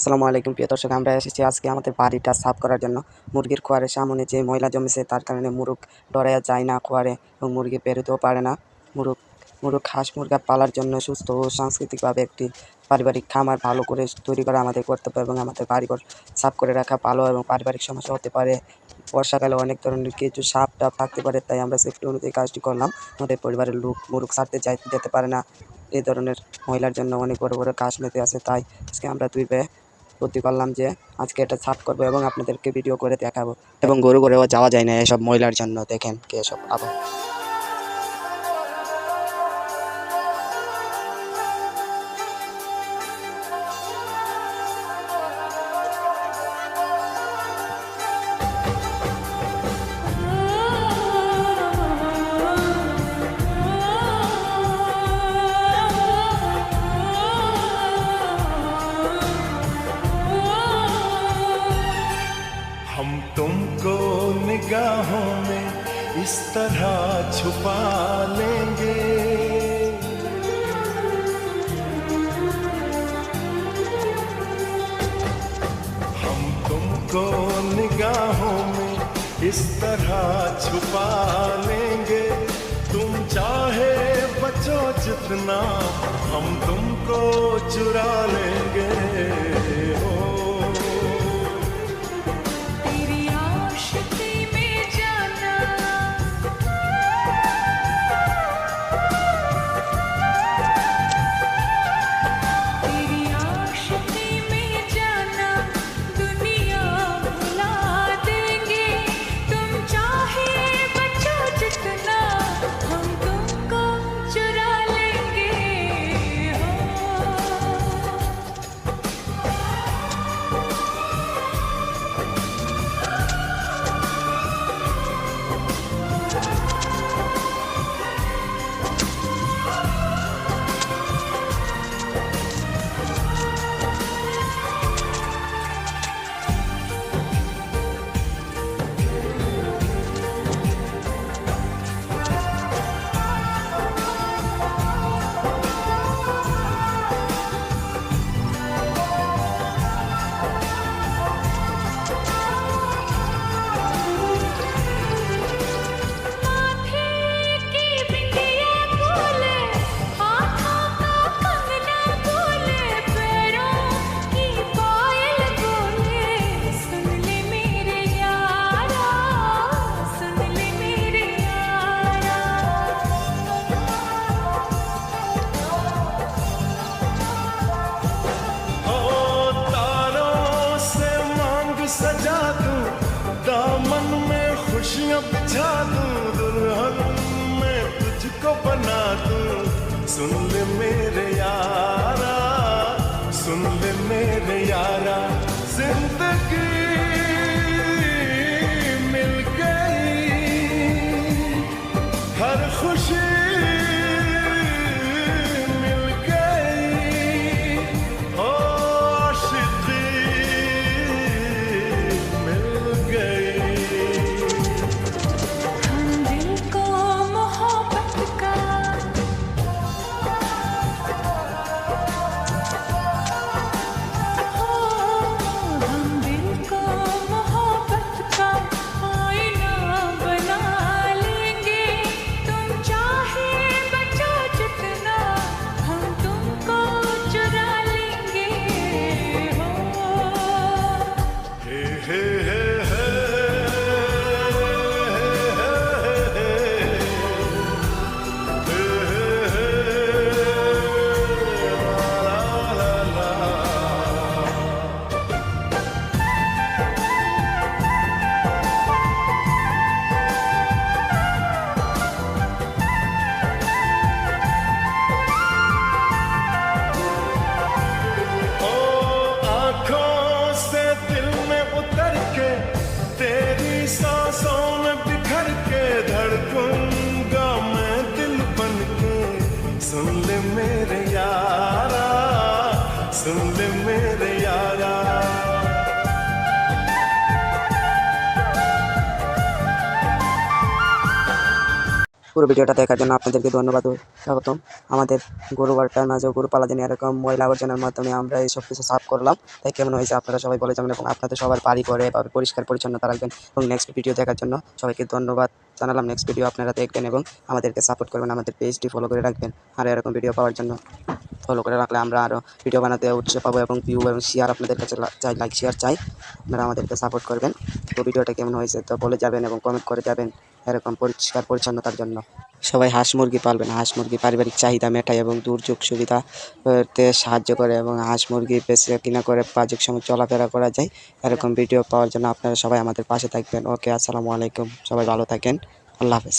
আসসালামু আলাইকুম প্রিয় দর্শক, আমরা এসেছি আজকে আমাদের বাড়িটা সাফ করার জন্য। মুরগির খোয়ারের সামনে যে ময়লা জমেছে তার কারণে মুরগ ডরাইয়া যায় না খোয়ারে এবং মুরগি বেরোতেও পারে না। মুরগ মুরগ হাঁস মুরগা পালার জন্য সুস্থ ও সাংস্কৃতিকভাবে একটি পারিবারিক খামার ভালো করে তৈরি করা আমাদের কর্তব্য এবং আমাদের বাড়িঘর সাফ করে রাখা ভালো এবং পারিবারিক সমস্যা হতে পারে। বর্ষাকালে অনেক ধরনের কিছু সাপ টাপ থাকতে পারে, তাই আমরা সেফটি অনুযায়ী কাজটি করলাম। আমাদের পরিবারের লোক মুরগ ছাড়তে যেতে পারে না এই ধরনের ময়লার জন্য, অনেক বড় বড় কাজ মেতে আছে। তাই আজকে আমরা দুই ভাই বুদ্ধি করলাম যে আজকে এটা সাফ করবো এবং আপনাদেরকে ভিডিও করে দেখাবো। এবং গরু ঘরেও যাওয়া যায় না এসব ময়লার জন্য, দেখেন কে সব আবার। हम तुमको निगाहों में इस तरह छुपा लेंगे, हम तुमको निगाहों में इस तरह छुपा लेंगे। तुम चाहे बचो जितना हम तुमको चुरा लेंगे। सजा दूं दामन में खुशियां बिछा दूं, दुल्हन में तुझको बना दूं। सुन ले मेरे यारा, सुन ले मेरे यारा, जिंदगी मिल गई, हर खुशी मिल गई, ओ आशिकी दिल को পুরো ভিডিওটা দেখার জন্য আপনাদেরকে ধন্যবাদ ও স্বাগতম। আমাদের গরু বাড়িটার মাঝেও গরু পালা দিনে এরকম ময়লা আবর্জনার মাধ্যমে আমরা এই সব কিছু সাফ করলাম। তাই কেমন হয়েছে আপনারা সবাই বলে যাবেন এবং আপনাদের সবার বাড়ি ঘরে এভাবে পরিষ্কার পরিচ্ছন্নতা রাখবেন। এবং নেক্সট ভিডিও দেখার জন্য সবাইকে ধন্যবাদ জানালাম। নেক্সট ভিডিও আপনারা দেখবেন এবং আমাদেরকে সাপোর্ট করবেন, আমাদের পেজটি ফলো করে রাখবেন। আর এরকম ভিডিও পাওয়ার জন্য ফলো করে রাখলে আমরা আরও ভিডিও বানাতে উৎসাহ পাবো এবং ভিউ এবং শেয়ার আপনাদের কাছে চাই, লাইক শেয়ার চাই, আপনারা আমাদেরকে সাপোর্ট করবেন। তো ভিডিওটা কেমন হয়েছে তো বলে যাবেন এবং কমেন্ট করে যাবেন এরকম পরিষ্কার পরিচ্ছন্নতার জন্য। সবাই হাঁস মুরগি পালবেন। হাঁস মুরগি পারিবারিক চাহিদা মেটায় এবং দুর্যোগ সুবিধা তে সাহায্য করে এবং হাঁস মুরগি বেচে কিনা করে বাজেট সময় চলাফেরা করা যায়। এরকম ভিডিও পাওয়ার জন্য আপনারা সবাই আমাদের পাশে থাকবেন। ওকে, আসসালামু আলাইকুম, সবাই ভালো থাকেন, আল্লাহ হাফেজ।